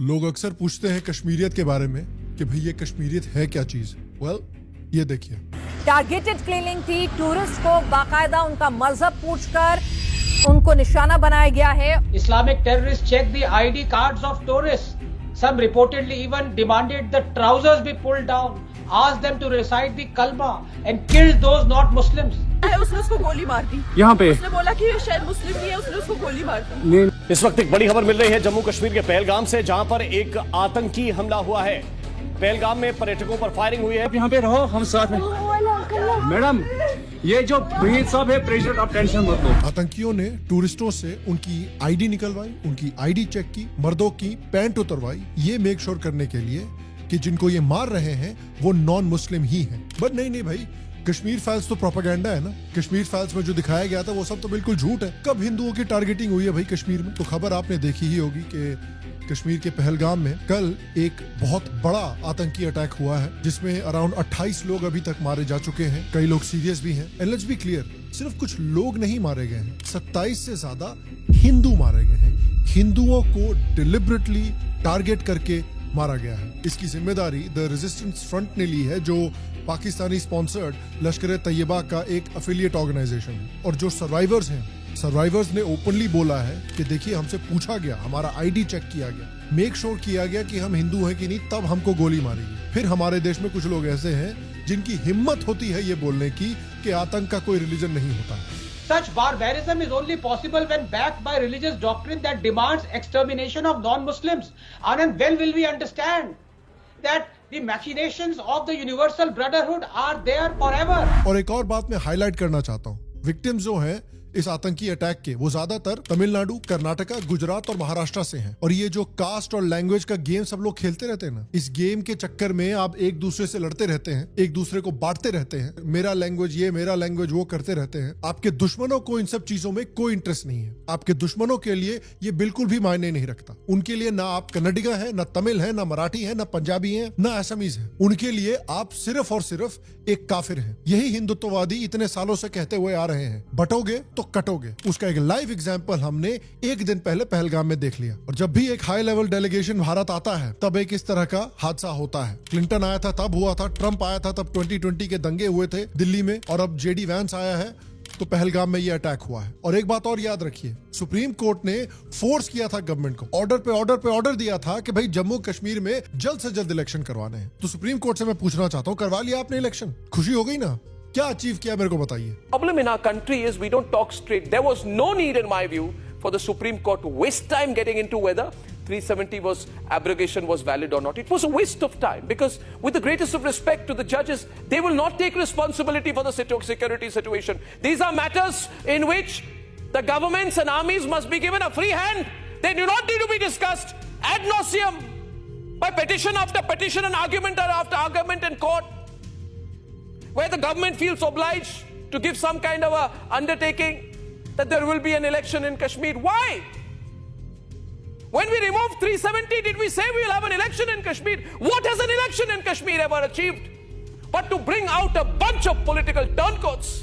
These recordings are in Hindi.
लोग अक्सर पूछते हैं कश्मीरियत के बारे में कि भाई ये कश्मीरियत है क्या चीज। ये देखिए, टारगेटेड किलिंग थी। टूरिस्ट को बाकायदा उनका मजहब पूछकर उनको निशाना बनाया गया है। Islamic terrorists checked the ID cards of tourists. Some reportedly even demanded the trousers be pulled down, asked them to recite the kalma and killed those not Muslims. उसने उसको गोली मार दी। यहाँ पे उसने बोला कि ये शायद मुस्लिम नहीं है, उसने उसको गोली मार दी। इस वक्त एक बड़ी खबर मिल रही है जम्मू कश्मीर के पहलगाम से, जहां पर एक आतंकी हमला हुआ है। पहलगाम में पर्यटकों पर फायरिंग हुई है। आप यहाँ पे रहो, हम साथ में। मैडम, ये जो ब्रीद साहब है, प्रेसिडेंट, आप टेंशन मत लो। आतंकियों ने टूरिस्टों से उनकी आईडी निकलवाई, उनकी आईडी चेक की, मर्दों की पैंट उतरवाई, ये मेक श्योर करने के लिए कि जिनको ये मार रहे हैं वो नॉन मुस्लिम ही हैं। बट नहीं भाई, कश्मीर फाइल्स तो प्रोपेगेंडा है ना। कश्मीर फाइल्स में जो दिखाया गया था वो सब तो बिल्कुल झूठ है। कब हिंदुओं की टारगेटिंग हुई है भाई कश्मीर में? तो खबर आपने देखी ही होगी कि कश्मीर के पहलगाम में कल एक बहुत बड़ा आतंकी अटैक हुआ है, जिसमें अराउंड 28 लोग अभी तक मारे जा चुके हैं। कई लोग सीरियस भी हैं। एंड लेट्स बी क्लियर, सिर्फ कुछ लोग नहीं मारे गए हैं, 27 से ज्यादा हिंदू मारे गए हैं। हिंदुओं को डिलिबरेटली टारगेट करके मारा गया है। इसकी जिम्मेदारी द रेजिस्टेंस फ्रंट ने ली है, जो पाकिस्तानी स्पॉन्सर्ड लश्कर तैयबा का एक एफिलिएट ऑर्गेनाइजेशन है। और जो सर्वाइवर्स हैं, सर्वाइवर्स ने ओपनली बोला है कि देखिए, हमसे पूछा गया, हमारा आईडी चेक किया गया, मेक श्योर किया गया कि हम हिंदू हैं कि नहीं, तब हमको गोली मारी गई। फिर हमारे देश में कुछ लोग ऐसे हैं जिनकी हिम्मत होती है ये बोलने की कि आतंक का कोई रिलीजन नहीं होता। Such barbarism is only possible when backed by religious doctrine that demands extermination of non-Muslims. And when will we understand that the machinations of the universal brotherhood are there forever? और एक और बात मैं हाईलाइट करना चाहता हूँ, विक्टिम्स जो हैं इस आतंकी अटैक के, वो ज्यादातर तमिलनाडु, कर्नाटका, गुजरात और महाराष्ट्र से हैं। और ये जो कास्ट और लैंग्वेज का गेम सब लोग खेलते रहते हैं ना, इस गेम के चक्कर में आप एक दूसरे से लड़ते रहते हैं, एक दूसरे को बांटते रहते हैं, मेरा लैंग्वेज ये, मेरा लैंग्वेज वो करते रहते हैं। आपके दुश्मनों को इन सब चीजों में कोई इंटरेस्ट नहीं है। आपके दुश्मनों के लिए ये बिल्कुल भी मायने नहीं रखता। उनके लिए ना आप कन्नडिगा है, ना तमिल है, ना मराठी है, ना पंजाबी है, ना असमीज है। उनके लिए आप सिर्फ और सिर्फ एक काफिर हैं। यही हिंदुत्ववादी इतने सालों से कहते हुए आ रहे हैं, बटोगे तो कटोगे। उसका एक लाइव एग्जांपल हमने एक दिन पहले पहलगाम में देख लिया। और जब भी एक हाई लेवल डेलीगेशन भारत आता है, तब एक इस तरह का हादसा होता है। क्लिंटन आया था तब हुआ था, ट्रंप आया था तब 2020 के दंगे हुए थे दिल्ली में, और अब जेडी वैंस आया है तो पहलगाम में ये अटैक हुआ है। और एक बात और याद रखिए, सुप्रीम कोर्ट ने फोर्स किया था गवर्नमेंट को, ऑर्डर पे ऑर्डर दिया था कि भाई जम्मू कश्मीर में जल्द से जल्द इलेक्शन करवाने हैं। तो सुप्रीम कोर्ट से मैं पूछना चाहता हूँ, करवा लिया आपने इलेक्शन? खुशी हो गई ना? क्या अचीव किया मेरे को बताइए। Problem in our country is we don't talk straight. There was no need, in my view, for the Supreme Court to waste time getting into whether 370 abrogation was valid or not. It was a waste of time, because with the greatest of respect to the judges, they will not take responsibility for the security situation. These are matters in which the governments and armies must be given a free hand. They do not need to be discussed ad nauseum by petition after petition and argument after argument in court, where the government feels obliged to give some kind of a undertaking that there will be an election in Kashmir. Why? When we removed 370, did we say we will have an election in Kashmir? What has an election in Kashmir ever achieved? But to bring out a bunch of political turncoats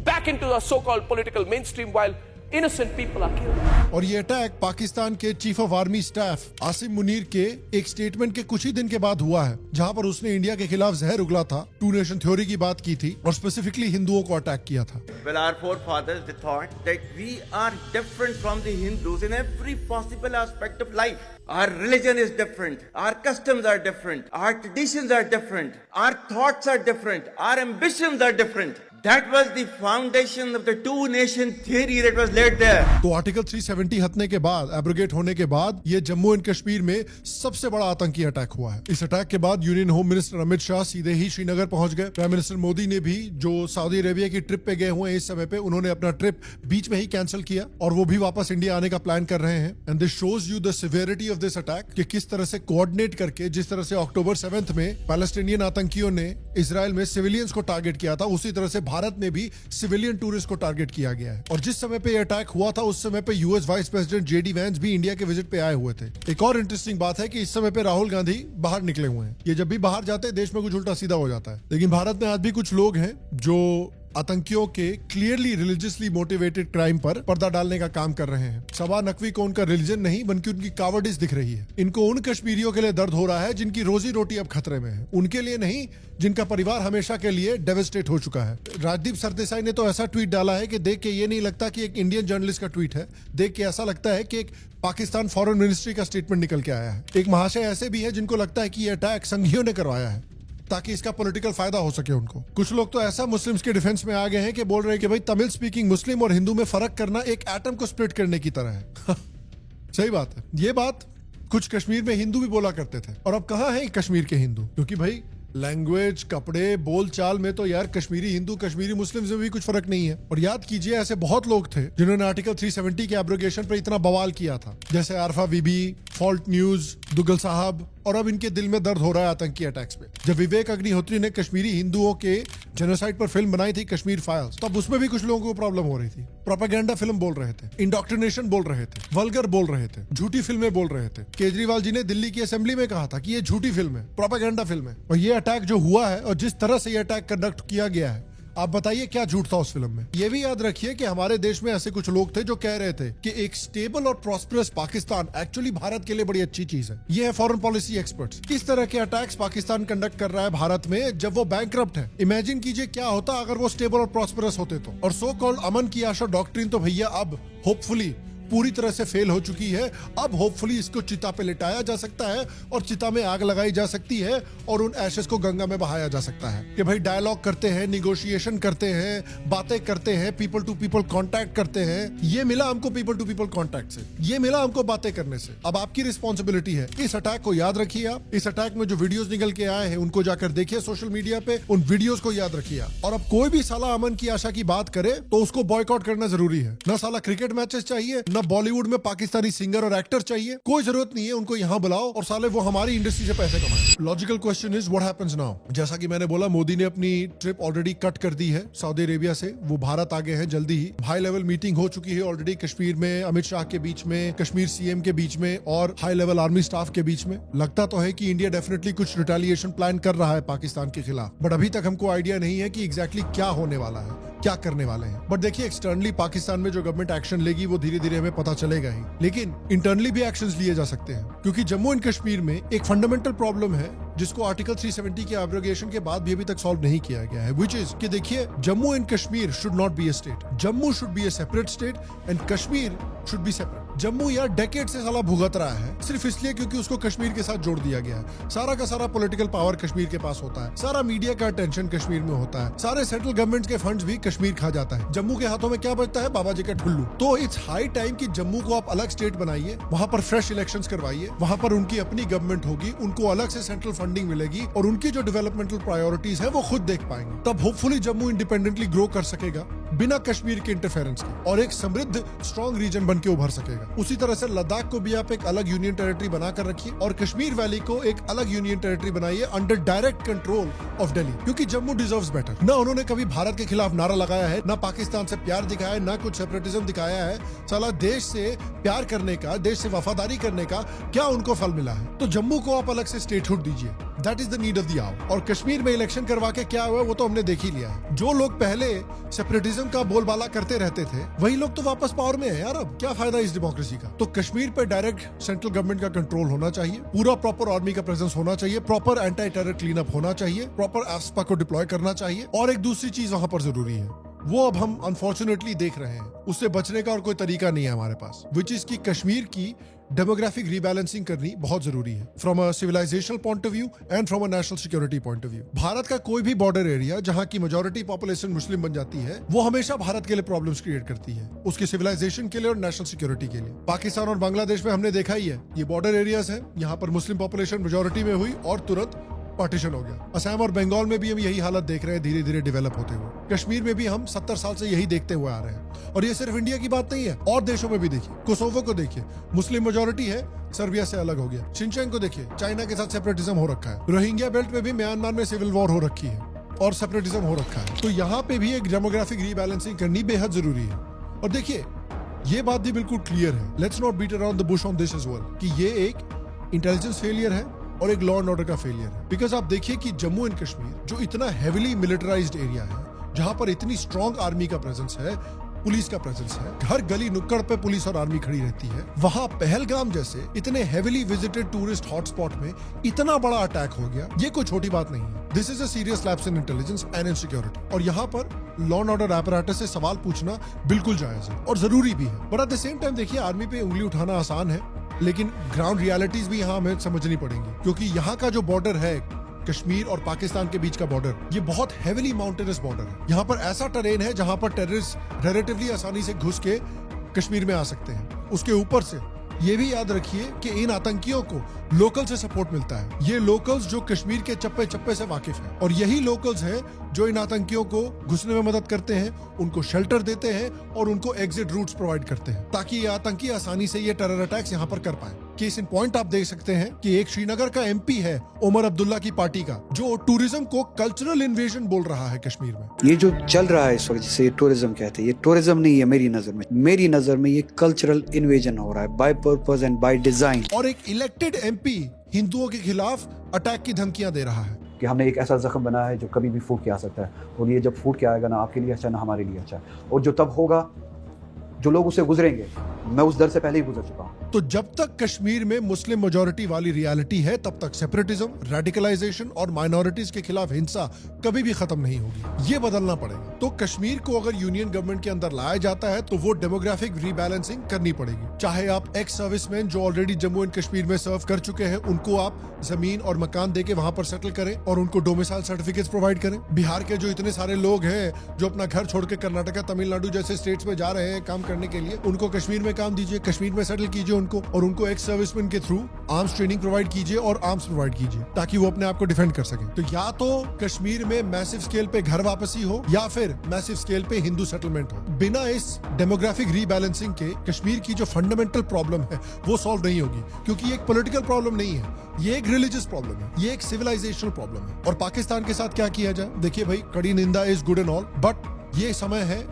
back into the so-called political mainstream while innocent people are killed. और ये अटैक पाकिस्तान के chief of army staff Asim Munir के एक स्टेटमेंट के कुछ ही दिन के बाद हुआ है, जहां पर उसने इंडिया के खिलाफ जहर उगला था, टू नेशन थ्योरी की बात की थी और स्पेसिफिकली हिंदुओं को अटैक किया था। Well, our forefathers, they thought that we are different from the Hindus in every possible aspect of life. Our religion is different. Our customs are different. Our traditions are different. Our thoughts are different. Our ambitions are different. That was the foundation of the two-nation theory that was laid there. तो आर्टिकल 370 हटने के बाद, एब्रोगेट होने के बाद, ये जम्मू एंड कश्मीर में सबसे बड़ा आतंकी अटैक हुआ है। इस अटैक के बाद union home minister Amit Shah सीधे ही श्रीनगर पहुंच गए। प्राइम मिनिस्टर मोदी ने भी, जो सऊदी अरेबिया की ट्रिप पे गए हुए हैं इस समय पे, उन्होंने अपना ट्रिप बीच में ही कैंसिल किया और वो भी वापस इंडिया आने का प्लान कर रहे हैं। And this shows you the severity of this attack, कि किस तरह से कोऑर्डिनेट करके, जिस तरह से अक्टूबर 7 में पैलेस्टीनियन आतंकियों ने इजराइल में सिविलियंस को टारगेट किया था, उसी तरह से भारत में भी सिविलियन टूरिस्ट को टारगेट किया गया है। और जिस समय पे ये अटैक हुआ था, उस समय पे US vice president JD Vance भी इंडिया के विजिट पे आए हुए थे। एक और इंटरेस्टिंग बात है कि इस समय पे राहुल गांधी बाहर निकले हुए हैं। ये जब भी बाहर जाते हैं देश में कुछ उल्टा सीधा हो जाता है। लेकिन भारत में आज भी कुछ लोग हैं जो आतंकियों के क्लियरली रिलीजियसली मोटिवेटेड क्राइम पर पर्दा डालने का काम कर रहे हैं। सबा नकवी को उनका रिलीजन नहीं बल्कि उनकी कावर्डिस दिख रही है। इनको उन कश्मीरियों के लिए दर्द हो रहा है जिनकी रोजी रोटी अब खतरे में है, उनके लिए नहीं जिनका परिवार हमेशा के लिए डेवेस्टेट हो चुका है। राजदीप सरदेसाई ने तो ऐसा ट्वीट डाला है कि देख के ये नहीं लगता कि एक इंडियन जर्नलिस्ट का ट्वीट है, देख के ऐसा लगता है कि एक पाकिस्तान फॉरेन मिनिस्ट्री का स्टेटमेंट निकल के आया है। एक महाशय ऐसे भी है जिनको लगता है कि ये अटैक संघियों ने करवाया है ताकि इसका पॉलिटिकल फायदा हो सके उनको। कुछ लोग तो ऐसा मुस्लिम्स के डिफेंस में आ गए हैं कि बोल रहे हैं कि भाई तमिल स्पीकिंग मुस्लिम और हिंदू में फर्क करना एक एटम को स्प्लिट करने की तरह है। सही बात है। ये बात कुछ कश्मीर में हिंदू भी बोला करते थे, और अब कहां है कश्मीर के हिंदू? क्योंकि भाई लैंग्वेज, कपड़े, बोल चाल में तो यार कश्मीरी हिंदू कश्मीरी मुस्लिम में भी कुछ फर्क नहीं है। और याद कीजिए ऐसे बहुत लोग थे जिन्होंने आर्टिकल 370 के एब्रोगेशन पर इतना बवाल किया था, जैसे आरफा बीबी, फॉल्ट न्यूज, दुगल साहब, और अब इनके दिल में दर्द हो रहा है आतंकी अटैक्स पे। जब विवेक अग्निहोत्री ने कश्मीरी हिंदुओं के जेनोसाइड पर फिल्म बनाई थी कश्मीर फाइल्स, तब उसमें भी कुछ लोगों को प्रॉब्लम हो रही थी। प्रोपेगेंडा फिल्म बोल रहे थे, इंडोक्ट्रिनेशन बोल रहे थे, वल्गर बोल रहे थे, झूठी फिल्में बोल रहे थे। केजरीवाल जी ने दिल्ली की असेंबली में कहा था कि ये झूठी फिल्म है, प्रोपेगेंडा फिल्म है। और ये अटैक जो हुआ है और जिस तरह से ये अटैक कंडक्ट किया गया है, आप बताइए क्या झूठ था उस फिल्म में? ये भी याद रखिए कि हमारे देश में ऐसे कुछ लोग थे जो कह रहे थे कि एक स्टेबल और प्रॉस्परस पाकिस्तान एक्चुअली भारत के लिए बड़ी अच्छी चीज है। ये है फॉरेन पॉलिसी एक्सपर्ट्स। इस तरह के अटैक्स पाकिस्तान कंडक्ट कर रहा है भारत में जब वो बैंकरप्ट है। इमेजिन कीजिए क्या होता अगर वो स्टेबल और प्रॉस्परस होते तो। और सो कॉल्ड अमन की आशा डॉक्ट्रिन तो भैया अब होपफुली पूरी तरह से फेल हो चुकी है। अब होपफुली इसको चिता पे लिटाया जा सकता है और चिता में आग लगाई जा सकती है और उन एशेस को गंगा में बहाया जा सकता है कि भाई डायलॉग करते हैं, निगोशिएशन करते हैं, बातें करते हैं, पीपल टू पीपल कांटेक्ट करते हैं। ये मिला हमको पीपल टू पीपल कांटेक्ट से, ये मिला हमको बातें करने से। अब आपकी रिस्पॉन्सिबिलिटी है, इस अटैक को याद रखिए। आप इस अटैक में जो वीडियोस निकल के आए हैं उनको जाकर देखिए सोशल मीडिया पे, उन वीडियोस को याद रखिए। और अब कोई भी साला अमन की आशा की बात करे तो उसको बॉयकॉट करना जरूरी है। ना साला क्रिकेट मैचेस चाहिए, ना बॉलीवुड में पाकिस्तानी सिंगर और एक्टर चाहिए। कोई जरूरत नहीं है, उनको यहाँ बुलाओ और साले वो हमारी इंडस्ट्री से पैसे कमाए। Logical question is what happens now? जैसा कि मैंने बोला, मोदी ने अपनी ट्रिप ऑलरेडी कट कर दी है सऊदी अरेबिया से। वो भारत आ गए हैं जल्दी ही। हाई लेवल मीटिंग हो चुकी है ऑलरेडी कश्मीर में, अमित शाह के बीच में, कश्मीर सीएम के बीच में और हाई लेवल आर्मी स्टाफ के बीच में। लगता तो है कि इंडिया डेफिनेटली कुछ रिटेलिएशन प्लान कर रहा है पाकिस्तान के खिलाफ, बट अभी तक हमको आइडिया नहीं है कि एग्जैक्टली क्या होने वाला है, क्या करने वाले हैं। बट देखिए एक्सटर्नली पाकिस्तान में जो गवर्नमेंट एक्शन लेगी वो धीरे धीरे हमें पता चलेगा ही, लेकिन इंटरनली भी एक्शंस लिए जा सकते हैं। क्योंकि जम्मू एंड कश्मीर में एक फंडामेंटल प्रॉब्लम है जिसको आर्टिकल 370 के एब्रोगेशन के बाद भी अभी तक सॉल्व नहीं किया गया है, व्हिच इज कि देखिए Jammu and Kashmir should not be a state. Jammu should be a separate state and Kashmir should be separate. Jammu यार डेकेड से साला भुगत रहा है सिर्फ इसलिए क्योंकि उसको कश्मीर के साथ जोड़ दिया गया है। सारा का सारा पॉलिटिकल पावर कश्मीर के पास होता है, सारा मीडिया का अटेंशन कश्मीर में होता है, सारे सेंट्रल गवर्नमेंट के फंड्स भी कश्मीर खा जाता है। जम्मू के हाथों में क्या बचता है? बाबा जी का ठुल्लू। तो इट्स हाई टाइम कि जम्मू को आप अलग स्टेट बनाइए, वहां पर फ्रेश इलेक्शंस करवाइए, वहां पर उनकी अपनी गवर्नमेंट होगी, उनको अलग से सेंट्रल फंडिंग मिलेगी और उनकी जो डेवलपमेंटल प्रायोरिटीज है वो खुद देख पाएंगे। तब होपफुली जम्मू इंडिपेंडेंटली ग्रो कर सकेगा बिना कश्मीर के इंटरफेरेंस के और एक समृद्ध स्ट्रॉन्ग रीजन बन के उभर सकेगा। उसी तरह से लद्दाख को भी आप एक अलग यूनियन टेरिटरी बनाकर रखिए और कश्मीर वैली को एक अलग यूनियन टेरिटरी बनाइए under direct control of Delhi, क्योंकि जम्मू डिजर्व्स बेटर। ना उन्होंने कभी भारत के खिलाफ नारा लगाया है, ना पाकिस्तान से प्यार दिखाया है, ना कुछ सेपरेटिज्म दिखाया है। साला देश से प्यार करने का, देश से वफादारी करने का क्या उनको फल मिला है? तो जम्मू को आप अलग से स्टेटहुड दीजिए, that is the need of the hour. और कश्मीर में इलेक्शन करवा के क्या हुआ वो तो हमने देख ही लिया है। जो लोग पहले सेपरेटिज्म का बोलबाला करते रहते थे वही लोग तो वापस पावर में है यार। अब क्या फायदा इस डेमोक्रेसी का? तो कश्मीर पे डायरेक्ट सेंट्रल गवर्नमेंट का कंट्रोल होना चाहिए, पूरा प्रॉपर आर्मी का प्रेजेंस होना चाहिए, proper anti terror clean up होना चाहिए, प्रॉपर एस्पा को डिप्लॉय करना चाहिए। और एक दूसरी चीज वहां पर जरूरी है, वो अब हम अनफॉर्चुनेटली देख रहे हैं, उससे बचने का और कोई तरीका नहीं है हमारे पास, विच इज की कश्मीर की डेमोग्राफिक रीबैलेंसिंग करनी बहुत जरूरी है from a civilisational point of view and from a national security point of view. Bharat का कोई भी बॉर्डर एरिया जहां की मेजॉरिटी पॉपुलेशन मुस्लिम बन जाती है वो हमेशा भारत के लिए प्रॉब्लम्स क्रिएट करती है, उसके सिविलाइजेशन के लिए और नेशनल सिक्योरिटी के लिए। पाकिस्तान और बांग्लादेश में हमने देखा ही है, ये बॉर्डर एरियाज है, यहाँ पर मुस्लिम पॉपुलेशन मेजॉरिटी में हुई और तुरंत पार्टीशन हो गया। असम और बंगाल में भी हम यही हालत देख रहे हैं धीरे धीरे डेवलप होते हुए। कश्मीर में भी हम 70 साल से यही देखते हुए आ रहे हैं। और ये सिर्फ इंडिया की बात नहीं है, और देशों में भी देखिए, कोसोवो को देखिए, मुस्लिम मेजॉरिटी है, सर्बिया से अलग हो गया। शिनचैंग को देखिए, चाइना के साथ सेपरेटिज्म हो रखा है। रोहिंग्या बेल्ट में भी म्यांमार में सिविल वॉर हो रखी है और सेपरेटिज्म हो रखा है। तो यहाँ पे भी एक डेमोग्राफिक रीबैलेंसिंग करनी बेहद जरूरी है। और देखिए ये बात भी बिल्कुल क्लियर है, let's not beat around the bush on this as well, कि ये एक इंटेलिजेंस फेलियर है और एक लॉ एंड ऑर्डर का फेलियर है। बिकॉज आप देखिए कि जम्मू एंड कश्मीर जो इतना हेविली मिलिटराइज्ड एरिया है, जहां पर इतनी स्ट्रॉन्ग आर्मी का प्रेजेंस है, पुलिस का प्रेजेंस है, हर गली नुक्कड़ पे पुलिस और आर्मी खड़ी रहती है, वहां पहलगाम जैसे इतने हेवीली विजिटेड टूरिस्ट हॉटस्पॉट में इतना बड़ा अटैक हो गया, ये कोई छोटी बात नहीं है। This is a serious lapse in intelligence and in security, और यहाँ पर लॉ एंड ऑर्डर एपरेटस से सवाल पूछना बिल्कुल जायज है और जरूरी भी है। But at the same time देखिए, आर्मी पे उंगली उठाना आसान है, लेकिन ग्राउंड रियलिटीज भी यहाँ हमें समझनी पड़ेंगी, क्योंकि यहाँ का जो बॉर्डर है कश्मीर और पाकिस्तान के बीच का बॉर्डर, ये बहुत हेवीली माउंटेनस बॉर्डर है। यहाँ पर ऐसा टेरेन है जहां पर टेररिस्ट रिलेटिवली आसानी से घुस के कश्मीर में आ सकते हैं। उसके ऊपर से ये भी याद रखिए कि इन आतंकियों को लोकल से सपोर्ट मिलता है। ये लोकल्स जो कश्मीर के चप्पे चप्पे से वाकिफ हैं, और यही लोकल्स हैं जो इन आतंकियों को घुसने में मदद करते हैं, उनको शेल्टर देते हैं और उनको एग्जिट रूट्स प्रोवाइड करते हैं, ताकि ये आतंकी आसानी से ये टेरर अटैक्स यहाँ पर कर पाए। केस इन पॉइंट आप देख सकते हैं कि एक श्रीनगर का एमपी है उमर अब्दुल्ला की पार्टी का, जो टूरिज्म को कल्चरल इन्वेजन बोल रहा है कश्मीर में। ये जो चल रहा है इस वक्त, जिसे टूरिज्म कहते हैं, ये टूरिज्म नहीं है मेरी नजर में ये कल्चरल इन्वेजन हो रहा है by purpose and by design. और एक इलेक्टेड एमपी हिंदुओं के खिलाफ अटैक की धमकियां दे रहा है कि हमने एक ऐसा जख्म बनाया है जो कभी भी फूट के आ सकता है, और ये जब फूट के आएगा ना आपके लिए अच्छा ना हमारे लिए अच्छा, और जो तब होगा जो लोग उससे गुजरेंगे, मैं उस दर से पहले ही गुजर चुका हूं। तो जब तक कश्मीर में मुस्लिम मेजॉरिटी वाली रियलिटी है, तब तक सेपरेटिज्म, रेडिकलाइजेशन और माइनॉरिटीज के खिलाफ हिंसा कभी भी खत्म नहीं होगी। ये बदलना पड़ेगा। तो कश्मीर को अगर यूनियन गवर्नमेंट के अंदर लाया जाता है तो वो डेमोग्राफिक रीबैलेंसिंग करनी पड़ेगी। चाहे आप एक्स सर्विसमैन जो ऑलरेडी जम्मू एंड कश्मीर में सर्व कर चुके हैं, उनको आप जमीन और मकान देके वहां पर सेटल करें और उनको डोमिसाइल सर्टिफिकेट्स प्रोवाइड करें। बिहार के जो इतने सारे लोग हैं जो अपना घर छोड़ के कर्नाटका, तमिलनाडु जैसे स्टेट्स में जा रहे हैं काम करने के लिए, उनको कश्मीर में काम दीजिए, कश्मीर में सेटल कीजिए उनको, और उनको एक्स सर्विसमैन के थ्रू आर्म्स ट्रेनिंग प्रोवाइड कीजिए और आर्म्स प्रोवाइड कीजिए, ताकि वो अपने आप को डिफेंड कर सके। तो या तो कश्मीर में मैसिव स्केल पे घर वापसी हो, या फिर मैसिव स्केल पे हिंदू सेटलमेंट हो। बिना इस डेमोग्राफिक रीबैलेंसिंग के कश्मीर की जो फंडामेंटल प्रॉब्लम है वो सॉल्व नहीं होगी, क्योंकि ये एक पॉलिटिकल प्रॉब्लम नहीं है, ये एक रिलीजियस प्रॉब्लम है, ये एक सिविलाइजेशनल प्रॉब्लम है। और पाकिस्तान के साथ क्या किया जाए? देखिए भाई, कड़ी निंदा is good and all, but ये समय है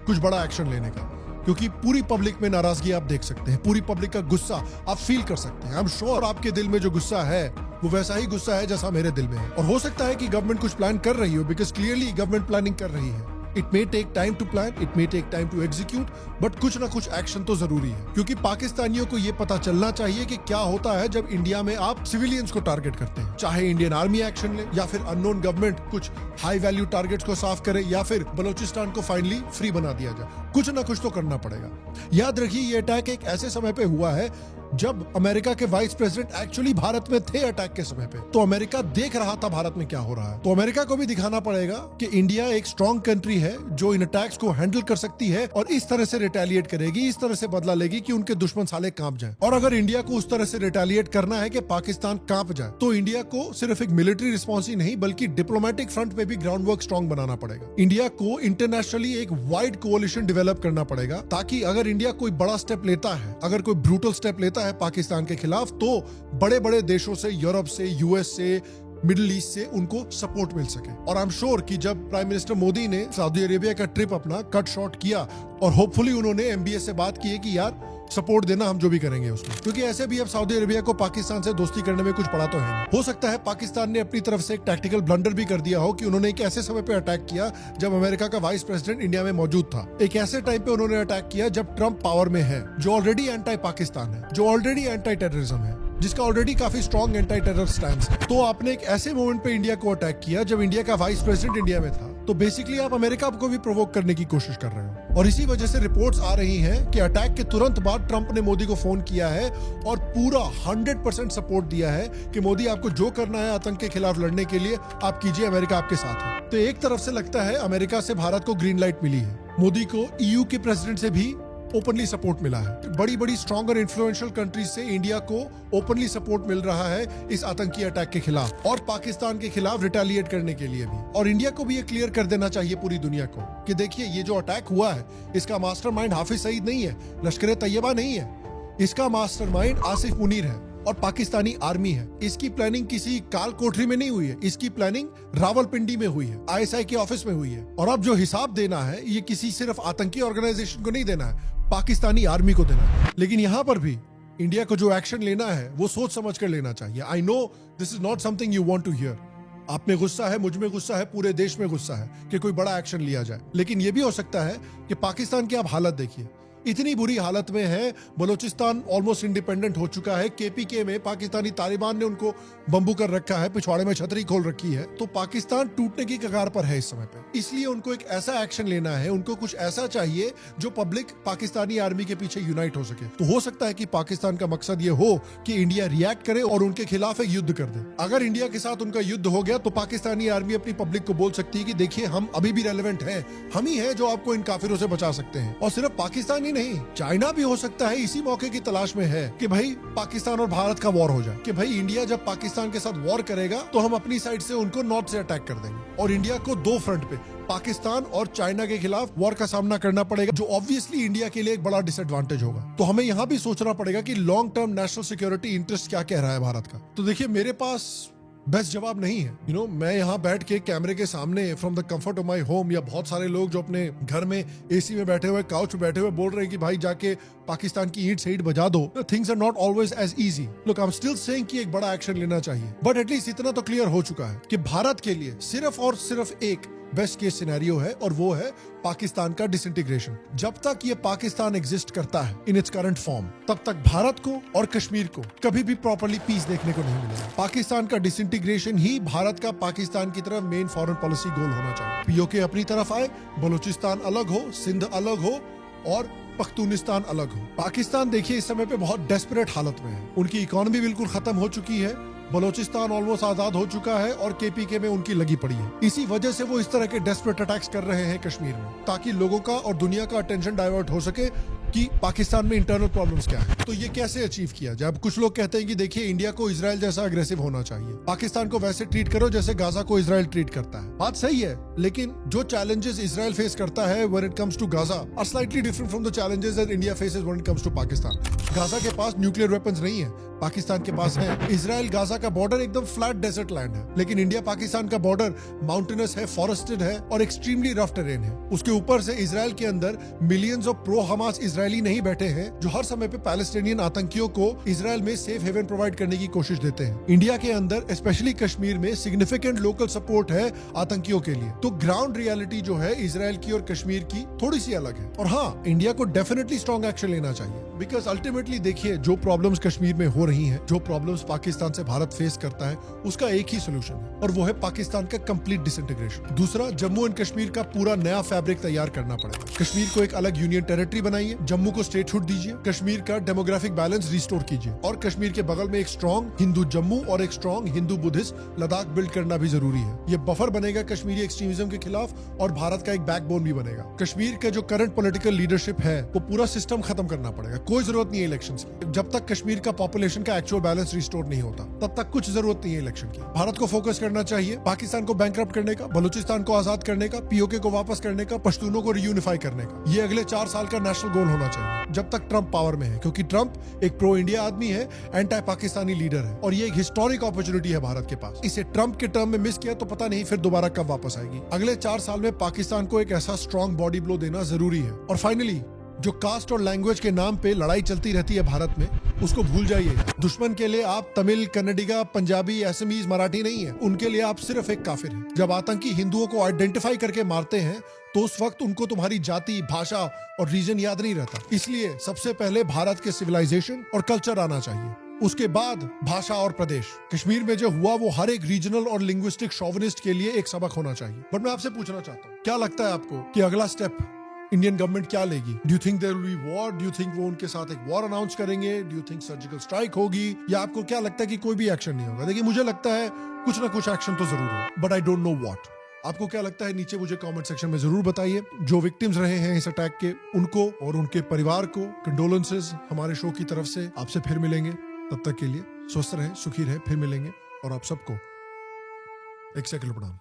कुछ बड़ा एक्शन लेने का, क्योंकि पूरी पब्लिक में नाराजगी आप देख सकते हैं, पूरी पब्लिक का गुस्सा आप फील कर सकते हैं। आई एम श्योर आपके दिल में जो गुस्सा है वो वैसा ही गुस्सा है जैसा मेरे दिल में है। और हो सकता है कि गवर्नमेंट कुछ प्लान कर रही हो, बिकॉज क्लियरली गवर्नमेंट प्लानिंग कर रही है। It may take time to plan, it may take time to execute, but कुछ ना कुछ एक्शन तो जरूरी है, क्योंकि पाकिस्तानियों को ये पता चलना चाहिए कि क्या होता है जब इंडिया में आप सिविलियंस को टारगेट करते हैं। चाहे इंडियन आर्मी एक्शन ले, या फिर अननोन गवर्नमेंट कुछ हाई वैल्यू टारगेट्स को साफ करे, या फिर बलोचिस्तान को फाइनली फ्री बना दिया जाए। कुछ ना कुछ तो करना पड़ेगा। याद रखिए, ये अटैक एक ऐसे समय पे हुआ है जब अमेरिका के वाइस प्रेसिडेंट एक्चुअली भारत में थे अटैक के समय पे, तो अमेरिका देख रहा था भारत में क्या हो रहा है। तो अमेरिका को भी दिखाना पड़ेगा कि इंडिया एक स्ट्रॉन्ग कंट्री है जो इन अटैक्स को हैंडल कर सकती है और इस तरह से रिटेलिएट करेगी, इस तरह से बदला लेगी कि उनके दुश्मन साले कांप जाएं। और अगर इंडिया को उस तरह से रिटेलिएट करना है कि पाकिस्तान कांप जाए, तो इंडिया को सिर्फ एक मिलिट्री रिस्पॉन्स ही नहीं बल्कि डिप्लोमेटिक फ्रंट पे भी ग्राउंड वर्क स्ट्रॉन्ग बनाना पड़ेगा। इंडिया को इंटरनेशनली एक वाइड कोalition डेवलप करना पड़ेगा, ताकि अगर इंडिया कोई बड़ा स्टेप लेता है, अगर कोई ब्रूटल स्टेप लेता है पाकिस्तान के खिलाफ, तो बड़े बड़े देशों से, यूरोप से, यूएस से, मिडिल ईस्ट से उनको सपोर्ट मिल सके। और आई एम श्योर कि जब प्राइम मिनिस्टर मोदी ने सऊदी अरेबिया का ट्रिप अपना कट शॉर्ट किया, और होपफुली उन्होंने एमबीएस से बात की है कि यार सपोर्ट देना, हम जो भी करेंगे उसमें, क्योंकि ऐसे भी अब सऊदी अरेबिया को पाकिस्तान से दोस्ती करने में कुछ पड़ा तो है नहीं। हो सकता है पाकिस्तान ने अपनी तरफ से एक टैक्टिकल ब्लंडर भी कर दिया हो कि उन्होंने एक ऐसे समय पे अटैक किया जब अमेरिका का वाइस प्रेसिडेंट इंडिया में मौजूद था। एक ऐसे टाइम पे उन्होंने अटैक किया जब ट्रंप पावर में है, जो ऑलरेडी एंटी पाकिस्तान है, जो ऑलरेडी एंटी टेररिज्म है, जिसका ऑलरेडी काफी स्ट्रॉन्ग एंटी टेरर स्टैंड है। तो आपने एक ऐसे मोमेंट पे इंडिया को अटैक किया जब इंडिया का वाइस प्रेसिडेंट इंडिया में था, तो बेसिकली आप अमेरिका को भी प्रोवोक करने की कोशिश कर रहे हो। और इसी वजह से रिपोर्ट्स आ रही हैं कि अटैक के तुरंत बाद ट्रंप ने मोदी को फोन किया है और पूरा 100% सपोर्ट दिया है कि मोदी आपको जो करना है आतंक के खिलाफ लड़ने के लिए आप कीजिए, अमेरिका आपके साथ है। तो एक तरफ से लगता है अमेरिका से भारत को ग्रीन लाइट मिली है, मोदी को ईयू के प्रेसिडेंट से भी ओपनली सपोर्ट मिला है। बड़ी बड़ी स्ट्रॉन्ग और इन्फ्लुएंशियल कंट्रीज से इंडिया को ओपनली सपोर्ट मिल रहा है इस आतंकी अटैक के खिलाफ और पाकिस्तान के खिलाफ रिटेलिएट करने के लिए भी। और इंडिया को भी ये क्लियर कर देना चाहिए पूरी दुनिया को कि देखिए, ये जो अटैक हुआ है इसका मास्टरमाइंड हाफिज सईद नहीं है, लश्कर तैयबा नहीं है, इसका मास्टरमाइंड आसिफ मुनीर है और पाकिस्तानी आर्मी है। इसकी प्लानिंग किसी काल कोठरी में नहीं हुई है, इसकी प्लानिंग रावलपिंडी में हुई है, आईएसआई के ऑफिस में हुई है। और अब जो हिसाब देना है ये किसी सिर्फ आतंकी ऑर्गेनाइजेशन को नहीं देना है, पाकिस्तानी आर्मी को देना है। लेकिन यहाँ पर भी इंडिया को जो एक्शन लेना है वो सोच समझ कर लेना चाहिए। I know this is not something you want to hear. आप में गुस्सा है, मुझ में गुस्सा है, पूरे देश में गुस्सा है कि कोई बड़ा एक्शन लिया जाए। लेकिन यह भी हो सकता है कि पाकिस्तान की आप हालत देखिए, इतनी बुरी हालत में है। बलूचिस्तान ऑलमोस्ट इंडिपेंडेंट हो चुका है। केपीके में पाकिस्तानी तालिबान ने उनको बंबू कर रखा है, पिछवाड़े में छतरी खोल रखी है। तो पाकिस्तान टूटने की कगार पर है इस समय पे। इसलिए उनको एक ऐसा एक्शन लेना है, उनको कुछ ऐसा चाहिए जो पब्लिक पाकिस्तानी आर्मी के पीछे यूनाइट हो सके। तो हो सकता है कि पाकिस्तान का मकसद ये हो कि इंडिया रिएक्ट करे और उनके खिलाफ एक युद्ध कर दे। अगर इंडिया के साथ उनका युद्ध हो गया तो पाकिस्तानी आर्मी अपनी पब्लिक को बोल सकती है कि देखिए हम अभी भी रेलेवेंट हैं, हम ही हैं जो आपको इन काफिरों से बचा सकते हैं। और सिर्फ पाकिस्तान ही नहीं, चाइना भी हो सकता है इसी मौके की तलाश में है कि भाई पाकिस्तान और भारत का वॉर हो जाए, कि भाई इंडिया जब पाकिस्तान के साथ वॉर करेगा तो हम अपनी साइड से उनको नॉर्थ से अटैक कर देंगे और इंडिया को दो फ्रंट पे पाकिस्तान और चाइना के खिलाफ वॉर का सामना करना पड़ेगा, जो ऑब्वियसली इंडिया के लिए एक बड़ा डिसएडवांटेज होगा। तो हमें यहाँ भी सोचना पड़ेगा कि long term national security interest क्या कह रहा है भारत का। तो देखिए मेरे पास बेस्ट जवाब नहीं है। मैं यहाँ बैठ के कैमरे के सामने from the comfort of my home, या बहुत सारे लोग जो अपने घर में एसी में बैठे हुए, काउच में बैठे हुए बोल रहे हैं कि भाई जाके पाकिस्तान की ईंट से ईंट बजा दो। Things are not always as easy. Look, I am still saying कि एक बड़ा एक्शन लेना चाहिए, बट एटलीस्ट इतना तो क्लियर हो चुका है कि भारत के लिए सिर्फ और सिर्फ एक बेस्ट केस सिनेरियो है और वो है पाकिस्तान का डिसइंटीग्रेशन। जब तक ये पाकिस्तान एग्जिस्ट करता है इन इट्स करंट फॉर्म, तब तक भारत को और कश्मीर को कभी भी प्रॉपर्ली पीस देखने को नहीं मिलेगा। पाकिस्तान का डिसइंटीग्रेशन ही भारत का पाकिस्तान की तरफ मेन फॉरेन पॉलिसी गोल होना चाहिए। पीओके अपनी तरफ आए, बलूचिस्तान अलग हो, सिंध अलग हो और पख्तूनिस्तान अलग हो। पाकिस्तान देखिए इस समय पे बहुत डेस्परेट हालत में है। उनकी इकोनॉमी बिल्कुल खत्म हो चुकी है, बलूचिस्तान ऑलमोस्ट आजाद हो चुका है और केपीके में उनकी लगी पड़ी है। इसी वजह से वो इस तरह के डेस्परेट अटैक्स कर रहे हैं कश्मीर में, ताकि लोगों का और दुनिया का अटेंशन डाइवर्ट हो सके कि पाकिस्तान में इंटरनल प्रॉब्लम्स क्या है। तो ये कैसे अचीव किया जाए? अब कुछ लोग कहते हैं कि देखिए इंडिया को इजराइल जैसा अग्रेसिव होना चाहिए, पाकिस्तान को वैसे ट्रीट करो जैसे गाजा को इजराइल ट्रीट करता है। बात सही है, लेकिन जो चैलेंजेस इजराइल फेस करता है when it comes to Gaza are slightly different from the challenges that India faces when it comes to Pakistan. Gaza के पास न्यूक्लियर वेपन्स नहीं है, पाकिस्तान के पास है। इजराइल गाजा का बॉर्डर एकदम फ्लैट डेजर्ट लैंड है, लेकिन इंडिया पाकिस्तान का बॉर्डर माउंटेनस है, फॉरेस्टेड है और एक्सट्रीमली रफ टेरेन है। उसके ऊपर से इजराइल के अंदर millions of pro Hamas Israeli नहीं बैठे हैं जो हर समय पे पैलेस्टीनियन आतंकियों को इजराइल में सेफ हेवन प्रोवाइड करने की कोशिश देते हैं। इंडिया के अंदर स्पेशली कश्मीर में सिग्निफिकेंट लोकल सपोर्ट है आतंकियों के लिए। तो ग्राउंड रियलिटी जो है इजराइल की और कश्मीर की थोड़ी सी अलग है। और हाँ, इंडिया को डेफिनेटली स्ट्रॉन्ग एक्शन लेना चाहिए, बिकॉज अल्टीमेटली देखिए जो प्रॉब्लम्स कश्मीर में हो रही हैं, जो प्रॉब्लम्स पाकिस्तान से भारत फेस करता है, उसका एक ही सोल्यूशन है और वो है पाकिस्तान का कंप्लीट डिसइंटीग्रेशन। दूसरा, जम्मू एंड कश्मीर का पूरा नया फैब्रिक तैयार करना पड़ेगा। कश्मीर को एक अलग यूनियन टेरिटरी बनाइए, जम्मू को स्टेटहुड दीजिए, कश्मीर का डेमोग्राफिक बैलेंस रिस्टोर कीजिए और कश्मीर के बगल में एक स्ट्रॉन्ग हिंदू जम्मू और एक strong Hindu Buddhist Ladakh build करना भी जरूरी है। ये बफर बनेगा कश्मीरी एक्सट्रीमिज्म के खिलाफ और भारत का एक बैकबोन भी बनेगा। कश्मीर का जो करंट पॉलिटिकल लीडरशिप है वो पूरा सिस्टम खत्म करना पड़ेगा। कोई जरूरत नहीं है इलेक्शंस की। जब तक कश्मीर का पॉपुलेशन का एक्चुअल बैलेंस रिस्टोर नहीं होता तब तक कुछ जरूरत नहीं है इलेक्शन की। भारत को फोकस करना चाहिए पाकिस्तान को बैंकरप्ट करने का, बलूचिस्तान को आजाद करने का, पीओके को वापस करने का, पश्तूनों को रियूनिफाई करने का। ये अगले 4 साल का नेशनल गोल होना चाहिए जब तक ट्रंप पावर में है, क्योंकि ट्रंप एक प्रो इंडिया आदमी है, एंटी पाकिस्तानी लीडर है और ये एक हिस्टोरिक अपॉर्चुनिटी है भारत के पास। इसे ट्रंप के टर्म में मिस किया तो पता नहीं फिर दोबारा कब वापस आएगी। अगले 4 साल में पाकिस्तान को एक ऐसा स्ट्रॉन्ग बॉडी ब्लो देना जरूरी है। और फाइनली, जो कास्ट और लैंग्वेज के नाम पे लड़ाई चलती रहती है भारत में, उसको भूल जाइए। दुश्मन के लिए आप तमिल, कन्नडिगा, पंजाबी, असमीज, मराठी नहीं है, उनके लिए आप सिर्फ एक काफिर हैं। जब आतंकी हिंदुओं को आइडेंटिफाई करके मारते हैं तो उस वक्त उनको तुम्हारी जाति, भाषा और रीजन याद नहीं रहता। इसलिए सबसे पहले भारत के सिविलाइजेशन और कल्चर आना चाहिए, उसके बाद भाषा और प्रदेश। कश्मीर में जो हुआ वो हर एक रीजनल और लिंग्विस्टिक शोविनिस्ट के लिए एक सबक होना चाहिए। बट मैं आपसे पूछना चाहता हूँ, क्या लगता है आपको कि अगला स्टेप इंडियन गवर्नमेंट क्या लेगी? Do you think there will be war? Do you think वो उनके साथ एक वॉर अनाउंस करेंगे? Do you think surgical strike होगी? या आपको क्या लगता है कि कोई भी एक्शन नहीं होगा? देखिए, मुझे लगता है कुछ ना कुछ एक्शन तो जरूर हो, but I don't know what. आपको क्या लगता है? नीचे मुझे कमेंट सेक्शन में जरूर बताइए। जो विक्टिम्स रहे हैं इस अटैक के, उनको और उनके परिवार को कंडोलेंसेस हमारे शो की तरफ से। आपसे फिर मिलेंगे, तब तक के लिए स्वस्थ रहें, सुखी रहें, फिर मिलेंगे और आप सबको एक सेकंड प्रणाम।